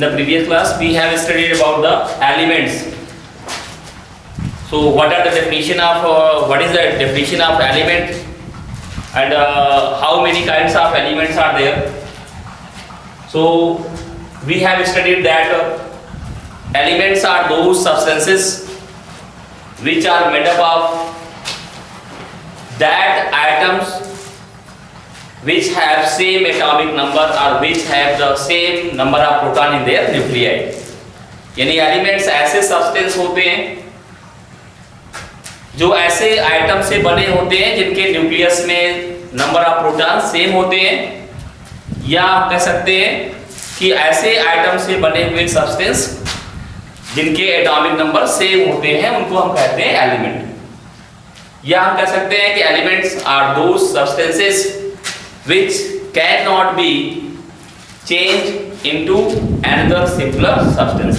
In the previous class, we have studied about the elements. So, what are the definition of what is the definition of element, and how many kinds of elements are there? So, we have studied that elements are those substances which are made up of that atoms which have same atomic number or which have the same number of proton in their nuclei. यानी elements ऐसे substance होते हैं जो ऐसे item से बने होते हैं जिनके न्यूक्लियस में नंबर ऑफ प्रोटॉन सेम होते हैं, या आप कह सकते हैं कि ऐसे आइटम से बने हुए सब्सटेंस जिनके एटॉमिक नंबर सेम होते हैं उनको हम कहते हैं एलिमेंट। या हम कह सकते हैं कि elements are those substances which cannot be changed into another simpler substance।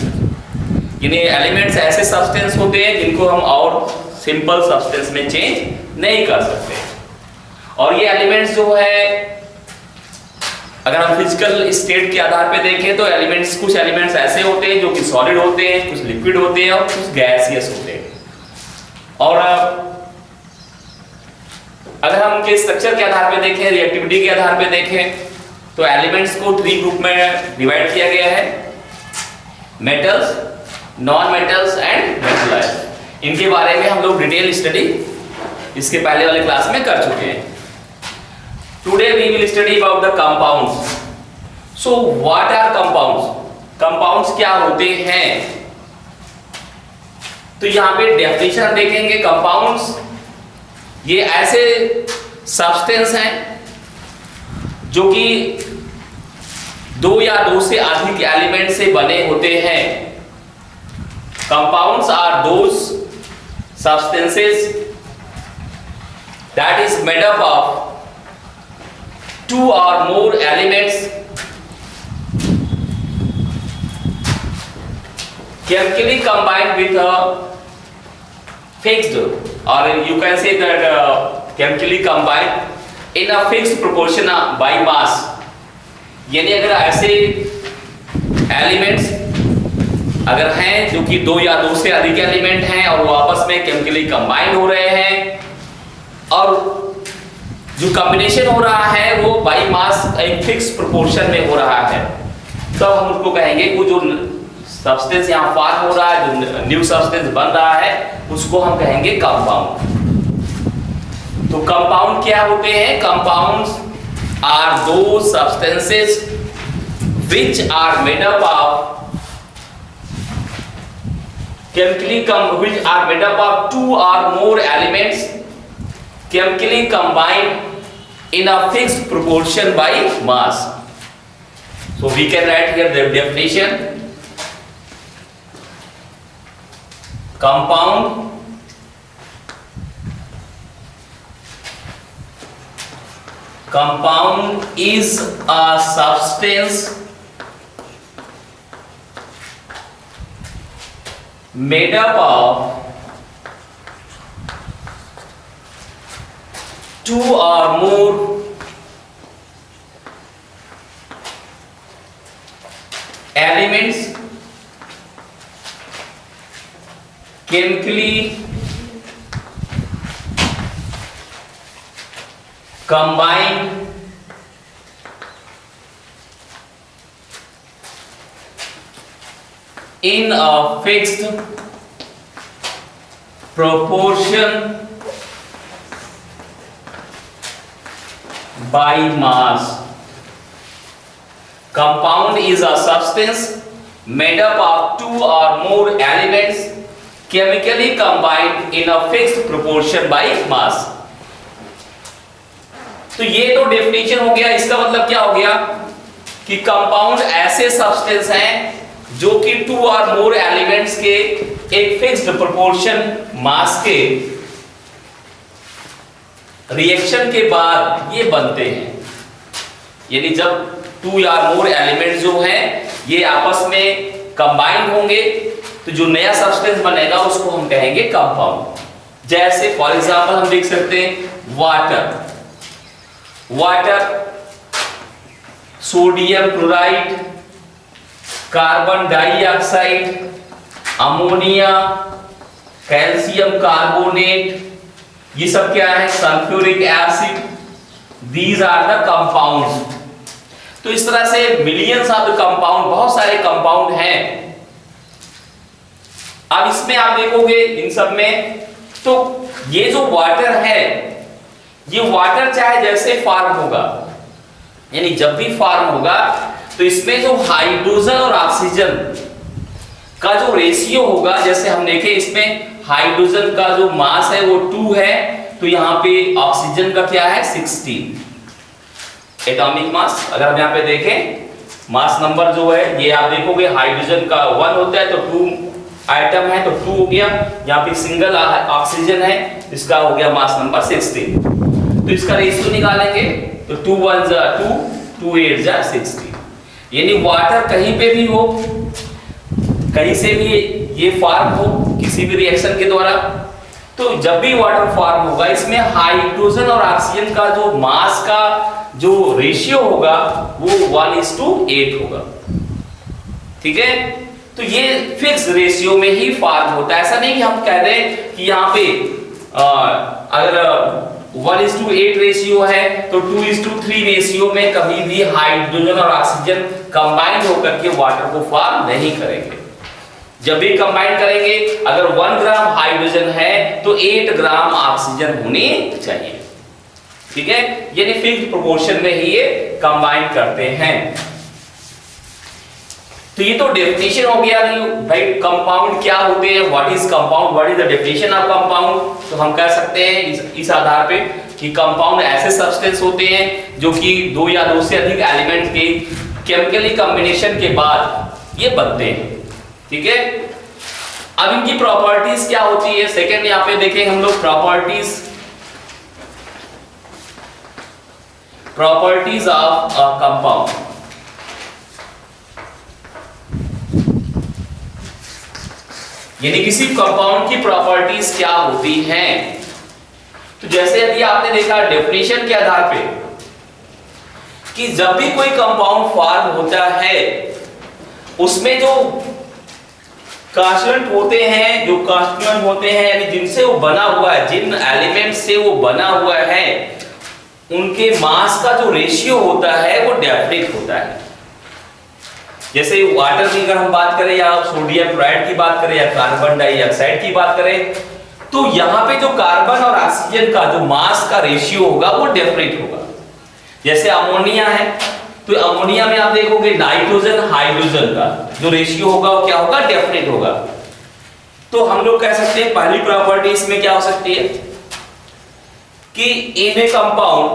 यानी एलिमेंट्स ऐसे सब्सटेंस होते हैं जिनको हम और सिंपल सब्सटेंस में चेंज नहीं कर सकते। और ये एलिमेंट्स जो है, अगर हम फिजिकल स्टेट के आधार पे देखें तो एलिमेंट्स, कुछ एलिमेंट्स ऐसे होते हैं जो कि सॉलिड होते हैं, कुछ लिक्विड होते हैं और कुछ गैसियस होते हैं। और अगर हम के स्ट्रक्चर के आधार पे देखें, रिएक्टिविटी के आधार पे देखें, तो एलिमेंट्स को 3 ग्रुप में डिवाइड किया गया है: metals, non metals and metallise. इनके बारे में हम लोग डिटेल स्टडी इसके पहले वाले क्लास में कर चुके हैं। Today we will study about the compounds. So what are compounds? Compounds क्या होते हैं? तो यहां पे डेफिनेशन देखेंगे। कंपाउंड्स ये ऐसे सब्सटेंस हैं जो कि 2 या 2 से अधिक एलिमेंट से बने होते हैं। Compounds are those substances that is made up of 2 or more elements chemically combined with a fixed, or you can say that chemically combined in a fixed proportion by mass। यानी अगर ऐसे elements अगर हैं जो कि 2 या 2 से अधिक एलिमेंट हैं और वो आपस में केमिकली कंबाइंड हो रहे हैं, और जो कॉम्बिनेशन हो रहा है वो बाई मास एक फिक्स प्रोपोर्शन में हो रहा है, तो हम उसको कहेंगे वो जो सब्सटेंस यहाँ फॉर्म हो रहा है, जो न्यू सब्सटेंस बन रहा है, उसको हम कहेंगे कंपाउंड। तो कंपाउंड क्या होते हैं? Compounds are those substances which are made up of which are made up of 2 or more elements chemically combined in a fixed proportion by mass। So we can write here the definition. Compound is a substance made up of 2 or more elements chemically combined in a fixed proportion by mass। Compound is a substance made up of 2 or more elements chemically combined in a fixed proportion by mass। तो ये तो definition हो गया। इसका मतलब क्या हो गया कि कंपाउंड ऐसे सब्सटेंस हैं जो कि 2 और मोर एलिमेंट्स के एक फिक्स्ड प्रोपोर्शन मास के रिएक्शन के बाद ये बनते हैं। यानी जब 2 या मोर एलिमेंट्स जो हैं ये आपस में कंबाइंड होंगे तो जो नया सब्सटेंस बनेगा उसको हम कहेंगे कंपाउंड। जैसे फॉर एग्जांपल हम देख सकते हैं water, sodium chloride, carbon dioxide, ammonia, calcium carbonate, ये सब क्या है? Sulphuric acid. These are the compounds. तो इस तरह से मिलियंस ऑफ द कंपाउंड, बहुत सारे कंपाउंड हैं। अब इसमें आप देखोगे इन सब में, तो ये जो वाटर है, ये वाटर चाहे जैसे फॉर्म होगा, यानी जब भी फॉर्म होगा तो इसमें जो हाइड्रोजन और ऑक्सीजन का जो रेशियो होगा, जैसे हम देखें इसमें हाइड्रोजन का जो मास है वो 2 है, तो यहां पे ऑक्सीजन का क्या है? 16 एटॉमिक मास। अगर हम यहां पे देखें मास नंबर जो है, ये आप देखोगे हाइड्रोजन का 1 होता है तो 2 आइटम है तो 2 हो गया। यहाँ पे सिंगल ऑक्सीजन है, इसका हो गया मास नंबर 16। तो इसका रेशियो निकालेंगे तो 2 1 जा 2, 2 8 जा 16। यानी वाटर कहीं पे भी हो, कहीं से भी ये फॉर्म हो किसी भी रिएक्शन के द्वारा, तो जब भी वाटर फॉर्म होगा इसमें हाइड्रोजन और ऑक्सीजन का जो मास का जो रेशियो होगा वो 1:8 होगा। ठीक है, तो ये फिक्स रेशियो में ही फॉर्म होता है। ऐसा नहीं कि हम कह दें कि यहाँ पे अगर 1:8 रेशियो है तो 2:3 रेशियो में कभी भी हाइड्रोजन और ऑक्सीजन कंबाइन होकर के वाटर को फॉर्म नहीं करेंगे। जब भी कंबाइन करेंगे, अगर 1 ग्राम हाइड्रोजन है तो 8 ग्राम ऑक्सीजन होनी चाहिए। ठीक है, यानी फिक्स्ड प्रोपोर्शन में ही ये कंबाइन करते हैं। तो ये तो डेफिनेशन हो गया कि भाई कंपाउंड क्या होते हैं, what is compound, what is the definition of compound. तो हम कह सकते हैं इस आधार पे कि कंपाउंड ऐसे सब्सटेंस होते हैं जो कि 2 या 2 से अधिक एलिमेंट के केमिकली कॉम्बिनेशन के बाद ये बनते हैं। ठीक है, अब इनकी प्रॉपर्टीज क्या होती है, सेकंड यहां पे देखें हम लोग प्रॉपर्टीज ऑफ अ कंपाउंड। यानी किसी कंपाउंड की प्रॉपर्टीज क्या होती हैं। तो जैसे अभी आपने देखा डेफिनेशन के आधार पे कि जब भी कोई कंपाउंड फॉर्म होता है उसमें जो कांस्टिट्यूएंट होते हैं यानी जिनसे वो बना हुआ है, जिन एलिमेंट से वो बना हुआ है, उनके मास का जो रेशियो होता है वो डेफिनेट होता है। जैसे वाटर की अगर हम बात करें या सोडियम क्लोराइड की बात करें या कार्बन डाइऑक्साइड की बात करें, तो यहाँ पे जो कार्बन और ऑक्सीजन का जो मास का रेशियो होगा वो डेफिनेट होगा। जैसे अमोनिया है तो अमोनिया में आप देखोगे नाइट्रोजन हाइड्रोजन का जो रेशियो होगा वो क्या होगा? डेफिनेट होगा। तो हम लोग कह सकते हैं पहली प्रॉपर्टी इसमें क्या हो सकती है कि in a compound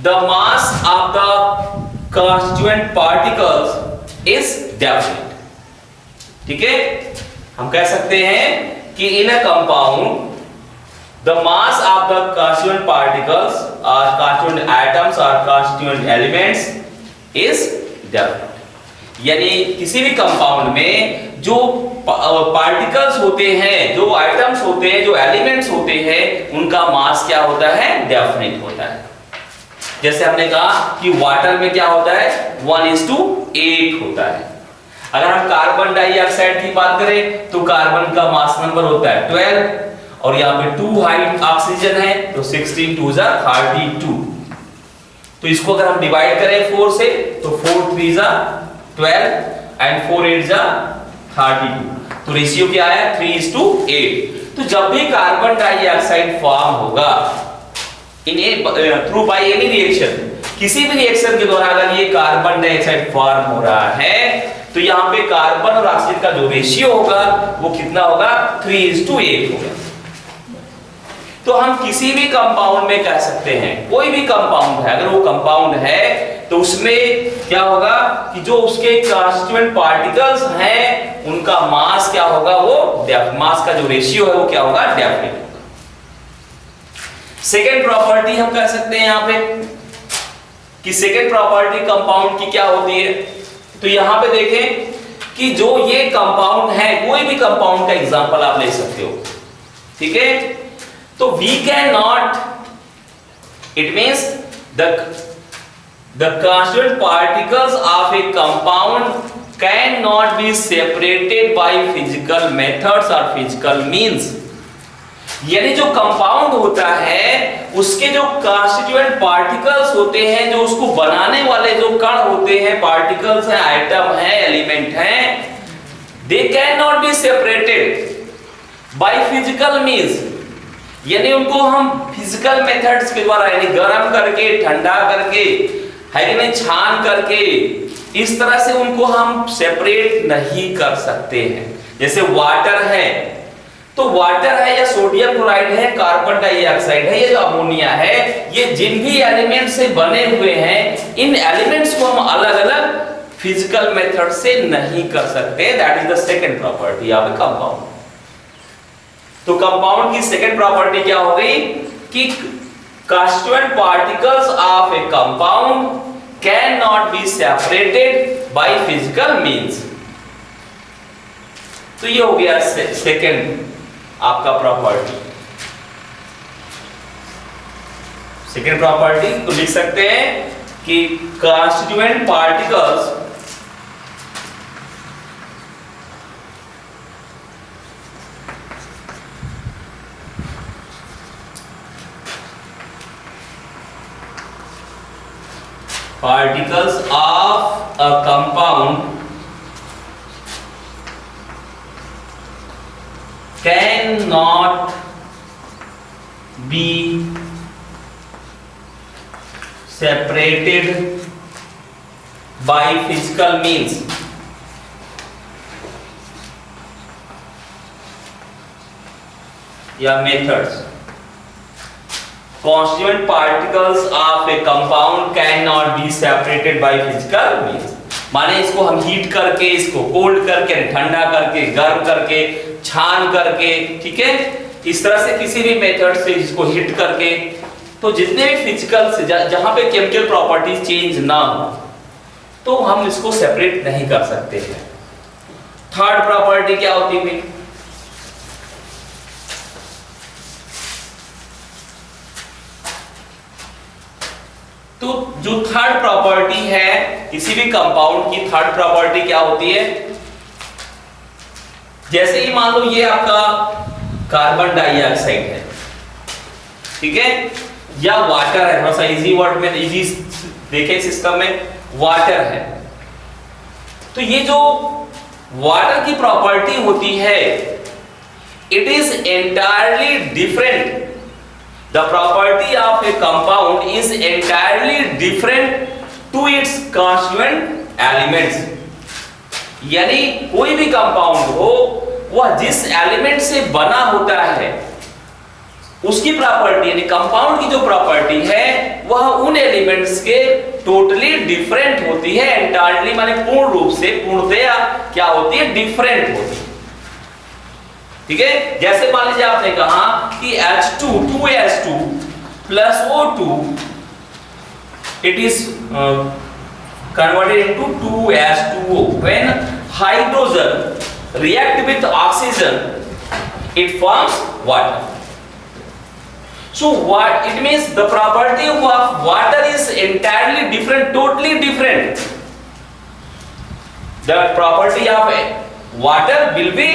the mass of the constituent particles is definite। ठीक है, हम कह सकते हैं कि in a compound the mass of the constituent particles or constituent atoms or constituent elements is definite। यानी किसी भी कंपाउंड में जो पार्टिकल्स होते हैं, जो आइटम्स होते हैं, जो एलिमेंट्स होते हैं, उनका मास क्या होता है? डेफिनेट होता है। जैसे हमने कहा कि वाटर में क्या होता है? 1:8 होता है। अगर हम कार्बन डाइऑक्साइड की बात करें तो कार्बन का मास नंबर होता है 12 और यहाँ पे 2 हाइड ऑक्सीजन है तो 16 2 जा 32। तो इसको अगर हम डिवाइड करें 4 से तो 4 3 जा 12 एंड 4 8 जा 32। तो रेशियो क्या है? 3:8। तो जब भी कार्बन डाइऑक्साइड फॉर्म होगा थ्रू बाय एनी रिएक्शन, किसी भी रिएक्शन के द्वारा अगर ये कार्बन डाइऑक्साइड फॉर्म हो रहा है तो यहाँ पे कार्बन और ऑक्सीजन का जो रेशियो होगा वो कितना होगा? 3:8 होगा। तो हम किसी भी कंपाउंड में कह सकते हैं, कोई भी कंपाउंड है, अगर वो कंपाउंड है तो उसमें क्या होगा कि जो उसके कांस्टिट्यूएंट पार्टिकल्स हैं उनका मास क्या होगा? वो मास का जो रेशियो है वो क्या होगा? डेफिनेट। सेकेंड प्रॉपर्टी हम कह सकते हैं यहां पे कि सेकेंड प्रॉपर्टी कंपाउंड की क्या होती है। तो यहां पे देखें कि जो ये कंपाउंड है, कोई भी कंपाउंड का एग्जांपल आप ले सकते हो। ठीक है, तो we can not, it means The constituent particles of a compound cannot be separated by physical methods or physical means. यानी जो कंपाउंड होता है उसके जो कांस्टिट्यूएंट पार्टिकल्स होते हैं, जो उसको बनाने वाले जो कण होते हैं, पार्टिकल्स हैं, आइटम हैं, एलिमेंट हैं, they can not be separated by physical means. यानी उनको हम फिजिकल मेथड्स के द्वारा, यानी गर्म करके, ठंडा करके, है कि नहीं, छान करके, इस तरह से उनको हम सेपरेट नहीं कर सकते हैं। जैसे वाटर है तो वाटर है या सोडियम क्लोराइड है, कार्बन डाइऑक्साइड है, ये जो अमोनिया है, ये जिन भी एलिमेंट से बने हुए हैं, इन एलिमेंट्स को हम अलग अलग फिजिकल मेथड से नहीं कर सकते। That is the second property of a compound. तो कंपाउंड की सेकंड प्रॉपर्टी क्या हो गई कि constituent particles of a compound cannot be separated by physical means। तो ये हो गया सेकंड आपका प्रॉपर्टी। सेकंड प्रॉपर्टी तो लिख सकते हैं कि constituent particles of a compound cannot be separated by physical means। या methods। Constituent particles of a compound cannot be separated by physical means। माने इसको हम हीट करके, इसको कोल्ड करके, ठंडा करके, गर्म करके, छान करके, ठीक है, इस तरह से किसी भी मेथड से इसको हीट करके, तो जितने भी फिजिकल से जहां पे केमिकल प्रॉपर्टीज चेंज ना हो तो हम इसको सेपरेट नहीं कर सकते हैं। थर्ड प्रॉपर्टी क्या होती है? तो जो थर्ड प्रॉपर्टी है किसी भी कंपाउंड की, थर्ड प्रॉपर्टी क्या होती है? जैसे ही मान लो ये आपका कार्बन डाइऑक्साइड है, ठीक है, या वाटर है, थोड़ा सा इजी वर्ड में, इजी देखें सिस्टम में, वाटर है, तो ये जो वाटर की प्रॉपर्टी होती है, it is entirely different. The property of a compound is entirely different to its constituent elements। यानी कोई भी कंपाउंड हो, वह जिस एलिमेंट से बना होता है उसकी प्रॉपर्टी, यानी कंपाउंड की जो प्रॉपर्टी है वह उन एलिमेंट्स के टोटली डिफरेंट होती है। एंटायरली माने पूर्ण रूप से, पूर्णतया क्या होती है? डिफरेंट होती है, ठीक है। जैसे मान लीजिए आपने कहा कि H2 2H2 plus O2 it is converted into 2H2O। when hydrogen react with oxygen it forms water। so what it means, the property of water is entirely different, totally different। the property of water will be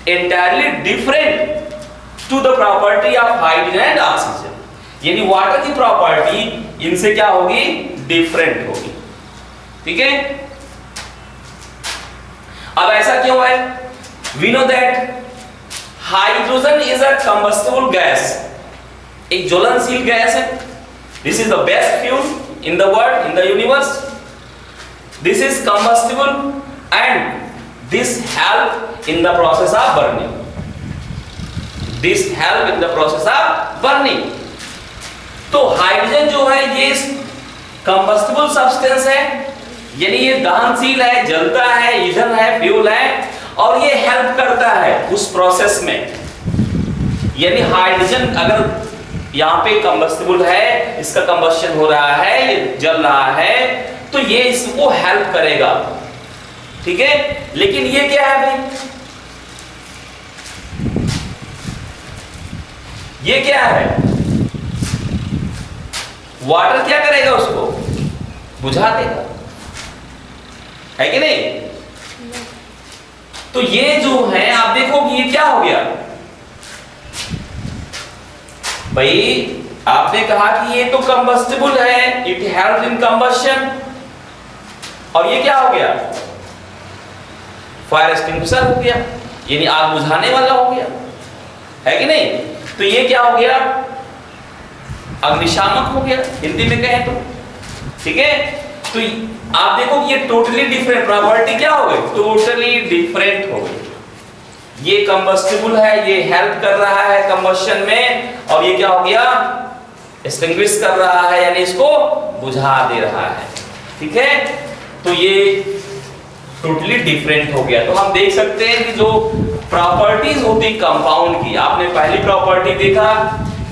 entirely different to the property of hydrogen and oxygen। यानी water की property इनसे क्या होगी? Different होगी, ठीक है। अब ऐसा क्यों है? we know that hydrogen is a combustible gas, एक ज्वलनशील गैस है। this is the best fuel in the world, in the universe। this is combustible and this help in the process of burning। this help in the process of burning। तो hydrogen जो है ये combustible substance है, यानी ये दहनशील है, जलता है, ईंधन है, फ्यूल है, और ये हेल्प करता है उस प्रोसेस में। यानी हाइड्रोजन अगर यहाँ पे कंबस्टिबल है, इसका कंबस्शन हो रहा है, ये जल रहा है, तो ये इसको हेल्प करेगा, ठीक है। लेकिन ये क्या है भाई? ये क्या है? वाटर क्या करेगा उसको? बुझा देगा, है कि नहीं? तो ये जो है आप देखो कि ये क्या हो गया भाई, आपने कहा कि ये तो कंबस्टिबल है, इट हेल्प्स इन कंबशन, और ये क्या हो गया, फायर एक्सटिंग्विशर हो गया, यानी आग बुझाने वाला हो गया, है कि नहीं? तो ये क्या हो गया, अग्निशामक हो गया हिंदी में कहें तो, ठीक है? तो आप देखो ये टोटली डिफरेंट प्रॉपर्टी क्या हो गई, टोटली डिफरेंट हो गई। ये कंबस्टिबल है, ये हेल्प कर रहा है कंबशन में, और ये क्या हो गया, एक्सटिंग्विश कर रहा है, यानी इसको बुझा दे रहा है, ठीक है? तो ये टोटली डिफरेंट हो गया। तो हम देख सकते हैं कि जो प्रॉपर्टीज होती कंपाउंड की, आपने पहली प्रॉपर्टी देखा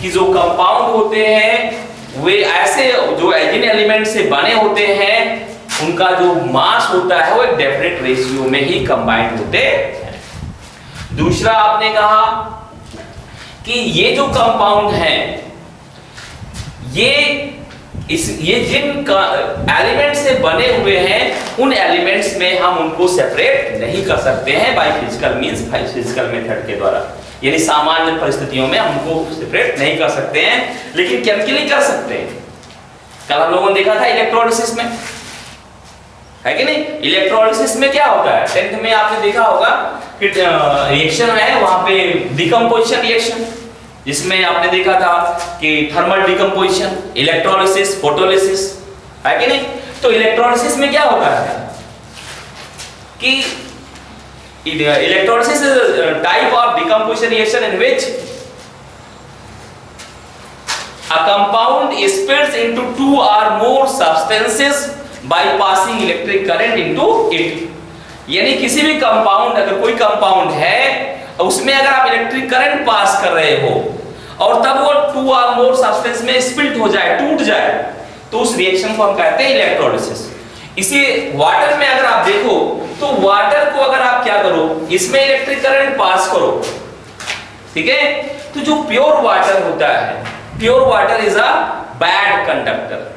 कि जो कंपाउंड होते हैं वे ऐसे जो जिन एलिमेंट से बने होते हैं उनका जो मास होता है वो एक डेफिनेट रेशियो में ही कंबाइंड होते हैं। दूसरा आपने कहा कि ये जो कंपाउंड है ये जिन एलिमेंट से बने हुए हैं उन एलिमेंट्स में हम उनको सेपरेट नहीं कर सकते हैं by physical means, by physical method के द्वारा, यानी सामान्य परिस्थितियों में हम उनको सेपरेट नहीं कर सकते हैं, लेकिन केमिकली कर सकते हैं। कल हम लोगों ने देखा था इलेक्ट्रोलिसिस में, है कि नहीं? इलेक्ट्रोलिसिस में क्या होता है, 10th में आपने देखा होगा कि रिएक्शन है वहां पे डिकम्पोजिशन रिएक्शन, जिसमें आपने देखा था कि थर्मल डिकम्पोजिशन, इलेक्ट्रोलिसिस, फोटोलिसिस, है कि नहीं? तो इलेक्ट्रोलिसिस में क्या होता है कि electrolysis is a type of decomposition reaction in which a compound splits into two or more substances by passing electric current into it। यानी किसी भी कंपाउंड, अगर कोई कंपाउंड है उसमें अगर आप इलेक्ट्रिक करंट पास कर रहे हो और तब वो टू और मोर सब्सटेंस में स्प्लिट हो जाए, टूट जाए, तो उस रिएक्शन को हम कहते हैं इलेक्ट्रोलिसिस। इसी वाटर में अगर आप देखो तो वाटर को अगर आप क्या करो, इसमें इलेक्ट्रिक करंट पास करो, ठीक है? तो जो प्योर वाटर होता है, pure water is a bad conductor.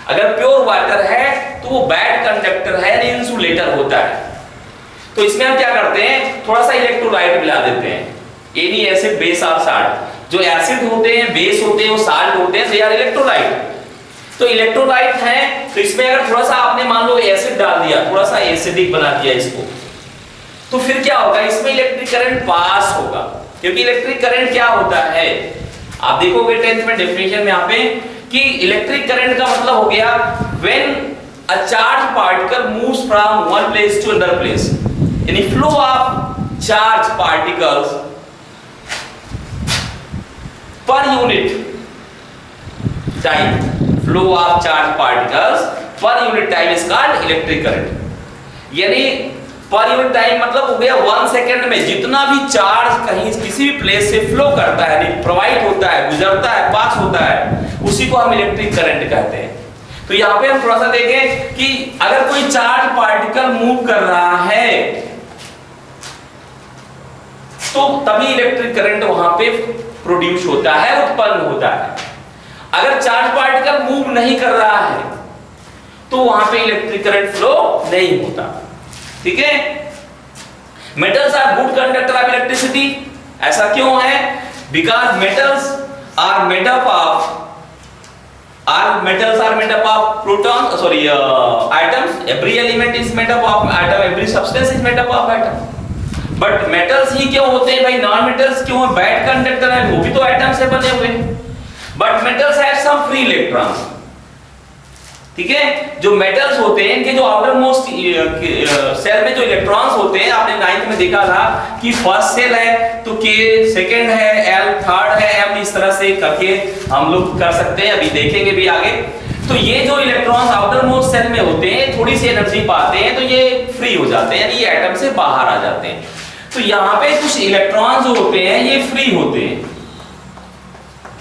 अगर प्योर वाटर है तो वो बैड कंडक्टर है, यानी इंसुलेटर होता है। तो इसमें हम क्या करते हैं, थोड़ा सा इलेक्ट्रोलाइट मिला देते हैं, एनी एसिड, बेस और साल्ट। जो एसिड होते हैं, बेस होते हैं, वो साल्ट होते हैं, दे आर इलेक्ट्रोलाइट। तो इलेक्ट्रोलाइट है, तो इसमें अगर थोड़ा सा आपने मान लो एसिड डाल दिया, थोड़ा सा एसिडिक बना दिया इसको, तो फिर क्या होगा, इसमें इलेक्ट्रिक करंट पास होगा। क्योंकि इलेक्ट्रिक करंट क्या होता है, आप देखोगे 10th में डेफिनेशन में यहाँ पे कि इलेक्ट्रिक करंट का मतलब हो गया when a charge particle moves from one place to other place, यानी flow of charge particles per unit time, flow of charge particles per unit time is called electric current. यानी per unit time मतलब हो गया 1 second में जितना भी charge कहीं किसी भी प्लेस से फ्लो करता है, प्रोवाइड होता है, गुजरता है, पास होता है, उसी को हम इलेक्ट्रिक करंट कहते हैं। तो यहाँ पे हम थोड़ा सा देखें कि अगर कोई चार्ज पार्टिकल मूव कर रहा है तो तभी इलेक्ट्रिक करंट वहां पे प्रोड्यूस होता है, उत्पन्न होता है। अगर चार्ज पार्टिकल मूव नहीं कर रहा है तो वहां पे इलेक्ट्रिक करंट फ्लो नहीं होता, ठीक है? Metals are good conductor of electricity, ऐसा क्यों है? Because metals are made up of proton, sorry atoms, every element is made up of atom, every substance is made up of atom. But metals ही क्यों होते हैं भाई, non metals क्यों है? बैड कंडक्टर है, वो भी तो एटम से बने हुए हैं। But metals have some free electrons, ठीक है? जो मेटल्स होते हैं इनके जो आउटर मोस्ट सेल में जो इलेक्ट्रॉन्स होते हैं, आपने 9th में देखा था कि फर्स्ट सेल है तो K, सेकंड है L, थर्ड है M, इस तरह से करके हम लोग कर सकते हैं, अभी देखेंगे भी आगे। तो ये जो इलेक्ट्रॉन्स आउटर मोस्ट सेल में होते हैं, थोड़ी सी एनर्जी पाते हैं तो ये फ्री हो जाते हैं, यानी ये एटम से बाहर आ जाते हैं। तो यहाँ पे कुछ इलेक्ट्रॉन्स जो होते हैं ये फ्री होते हैं,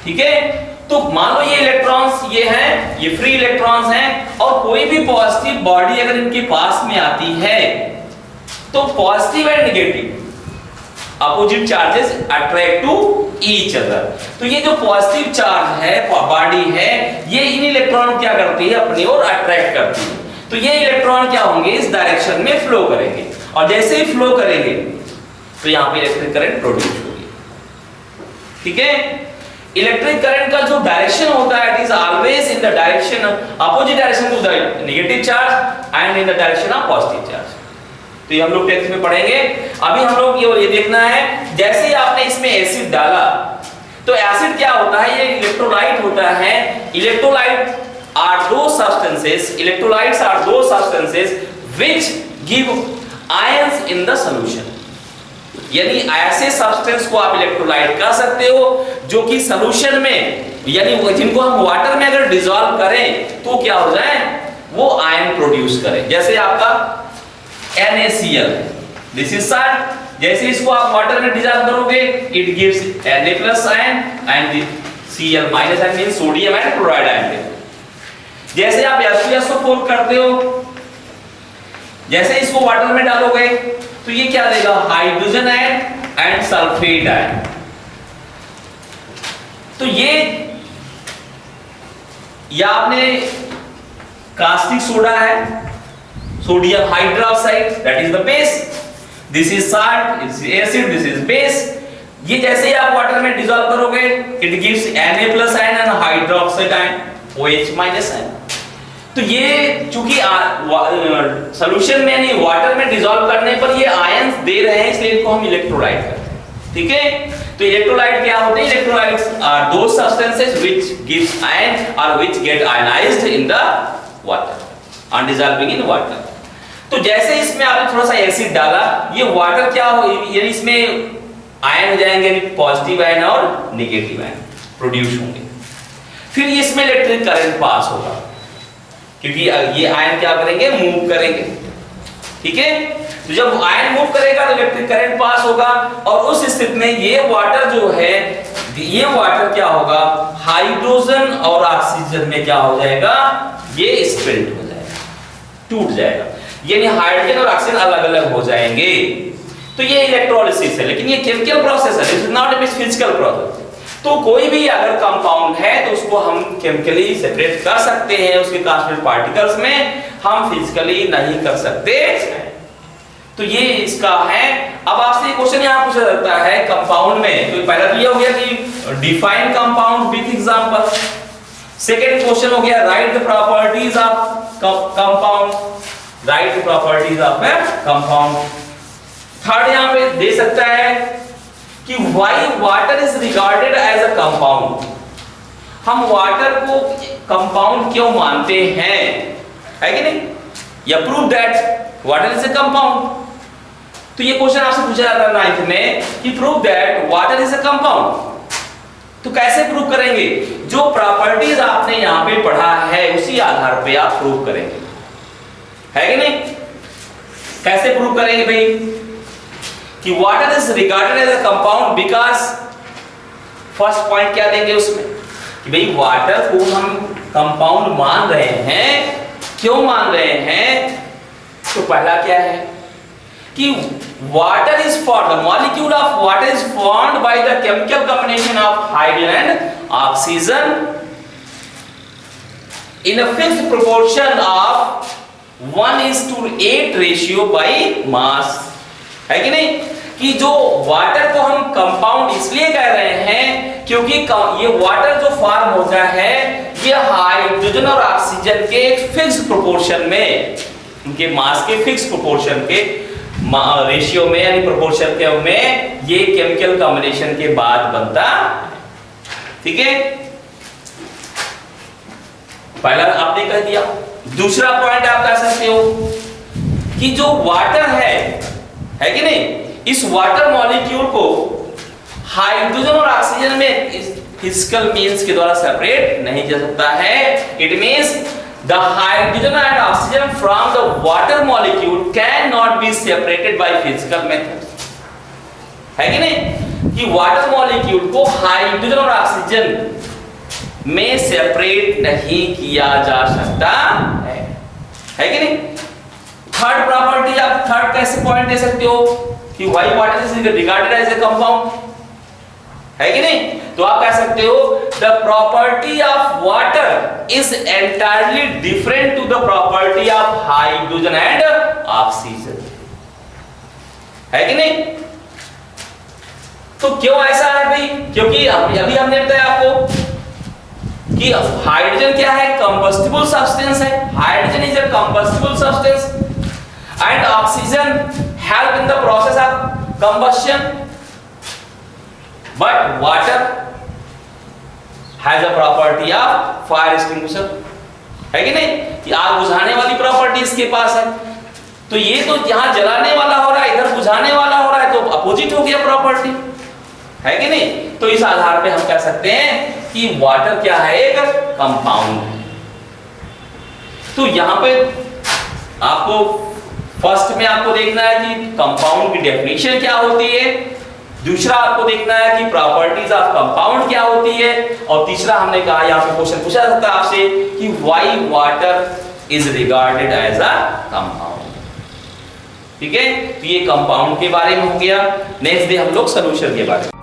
ठीक है? तो मान लो ये इलेक्ट्रॉन्स ये हैं, ये फ्री इलेक्ट्रॉन्स हैं, और कोई भी पॉजिटिव बॉडी अगर इनके पास में आती है तो positive and negative opposite charges attract to each other. तो ये जो पॉजिटिव चार्ज है, बॉडी है, ये इन इलेक्ट्रॉन क्या करती है, अपनी ओर अट्रैक्ट करती है। तो ये इलेक्ट्रॉन क्या होंगे, इस डायरेक्शन में फ्लो करेंगे, और जैसे ही फ्लो करेंगे तो यहाँ पे इलेक्ट्रिक करंट प्रोड्यूस होगी। ठीक है, इलेक्ट्रिक करंट का जो डायरेक्शन होता है, it is always in the direction, opposite direction to the negative charge and in the direction of positive charge. तो ये हम लोग टेंथ में पढ़ेंगे। अभी हम लोग ये देखना है, जैसे ही आपने इसमें एसिड डाला तो एसिड क्या होता है, ये इलेक्ट्रोलाइट होता है। Electrolyte are those substances, electrolytes are those substances which give ions in the solution. यानी ऐसे सब्सटेंस को आप इलेक्ट्रोलाइट कह सकते हो जो कि सॉल्यूशन में, यानी जिनको हम वाटर में अगर डिसॉल्व करें तो क्या हो जाए, वो आयन प्रोड्यूस करें। जैसे आपका NaCl, दिस इज सॉल्ट, जैसे इसको आप वाटर में डिसॉल्व करोगे it gives Na+ ion and Cl- ion means sodium and chloride ion. जैसे आप H2SO4 करते हो, जैसे इसको वाटर में डालोगे तो ये क्या देगा, hydrogen ion and sulphate ion. तो ये या आपने कास्टिक सोडा है, sodium hydroxide, that is the base, this is salt, this is acid, this is base. ये जैसे ही आप वाटर में डिसॉल्व करोगे it gives Na+ ion and hydroxide ion, OH- ion. तो ये चूंकि सॉल्यूशन में यानी वाटर में डिसॉल्व करने पर ये आयंस दे रहे हैं, इसलिए इनको हम इलेक्ट्रोलाइट कहते हैं। ठीक है, तो इलेक्ट्रोलाइट क्या होते हैं, electrolytes are those substances which gives ion और which get ionized in the water on dissolving in water. तो जैसे इसमें आपने थोड़ा सा एसिड डाला, ये वाटर क्या हो, यानी इसमें आयन हो जाएंगे, यानी पॉजिटिव आयन और नेगेटिव आयन प्रोड्यूस होंगे। फिर इसमें इलेक्ट्रिक करंट पास होगा, क्योंकि ये आयन क्या करेंगे, मूव करेंगे। ठीक है, तो जब आयन मूव करेगा तो इलेक्ट्रिक करंट पास होगा, और उस स्थिति में ये वाटर जो है, ये वाटर क्या होगा, हाइड्रोजन और ऑक्सीजन में क्या हो जाएगा, ये स्प्लिट हो जाएगा, टूट जाएगा, यानी हाइड्रोजन और ऑक्सीजन अलग अलग हो जाएंगे। तो ये इलेक्ट्रोलिसिस है, लेकिन ये केमिकल प्रोसेस है, this is not a physical process. तो कोई भी अगर कंपाउंड है तो उसको हम केमिकली सेपरेट कर सकते हैं, उसके कॉन्स्टिट्यूएंट पार्टिकल्स में, हम फिजिकली नहीं कर सकते। तो ये इसका है। अब आपसे क्वेश्चन यहाँ पूछा जाता है कंपाउंड में, तो पहला तो ये हो गया कि define compound with example. Second question हो गया write the properties of compound, write the properties of a compound. Third यहाँ पे दे सकता है कि why water is regarded as a compound. हम वाटर को कंपाउंड क्यों मानते हैं, है कि नहीं, या prove that water is a compound. तो ये क्वेश्चन आपसे पूछा जाता है 9th में कि prove that water is a compound. तो कैसे प्रूव करेंगे, जो प्रॉपर्टीज आपने यहां पे पढ़ा है उसी आधार पे आप प्रूव करेंगे, है कि नहीं। कैसे प्रूव करेंगे भाई कि water is regarded as a compound because, first point क्या देंगे उसमें कि भाई वाटर को हम कंपाउंड मान रहे हैं, क्यों मान रहे हैं। तो पहला क्या है कि water is formed, the molecule of water is formed by the chemical combination of hydrogen and oxygen in a fixed proportion of 1:8 ratio by mass, है कि नहीं। कि जो वाटर को हम कंपाउंड इसलिए कह रहे हैं क्योंकि ये वाटर जो फॉर्म होता है ये हाइड्रोजन और ऑक्सीजन के एक फिक्स प्रोपोर्शन में, उनके मास के फिक्स प्रोपोर्शन के रेशियो में, यानी प्रोपोर्शन के में ये केमिकल कॉम्बिनेशन के बाद बनता। ठीक है, पहला आपने कह दिया। दूसरा पॉइंट आप कह सकते हो कि जो वाटर है कि नहीं, इस वाटर मॉलिक्यूल को हाइड्रोजन और ऑक्सीजन में फिजिकल मींस के द्वारा सेपरेट नहीं जा सकता है। It means the hydrogen and oxygen from the water molecule can not be separated by physical methods, है कि नहीं। कि वाटर मॉलिक्यूल को हाइड्रोजन और ऑक्सीजन में सेपरेट नहीं किया जा सकता है कि नहीं। थर्ड प्रॉपर्टी, आप थर्ड कैसे पॉइंट दे सकते हो कि why water is regarded as a compound, है कि नहीं? तो आप कह सकते हो the property of water is entirely different to the property of hydrogen and oxygen, है कि नहीं? तो क्यों ऐसा है भाई? क्योंकि अभी हमने बताया आपको कि हाइड्रोजन क्या है? कंबस्टिबल सब्सटेंस है। Hydrogen is a combustible substance and oxygen help in the process of combustion, but water has a property of fire extinguisher, है कि नहीं? कि आग बुझाने वाली प्रॉपर्टी इसके पास है। तो ये तो यहां जलाने वाला हो रहा है, इधर बुझाने वाला हो रहा है, तो अपोजिट हो गया प्रॉपर्टी, है कि नहीं? तो इस आधार पे हम कह सकते हैं कि वाटर क्या है? एक कंपाउंड। तो यहां पे आपको फर्स्ट में आपको देखना है कि कंपाउंड की डेफिनेशन क्या होती है, दूसरा आपको देखना है कि प्रॉपर्टीज ऑफ कंपाउंड क्या होती है, और तीसरा हमने कहा यहां पे क्वेश्चन पूछा सकता है आपसे कि why water is regarded as a compound. ठीक है, तो ये कंपाउंड के बारे में हो गया। नेक्स्ट डे हम लोग सॉल्यूशन के बारे में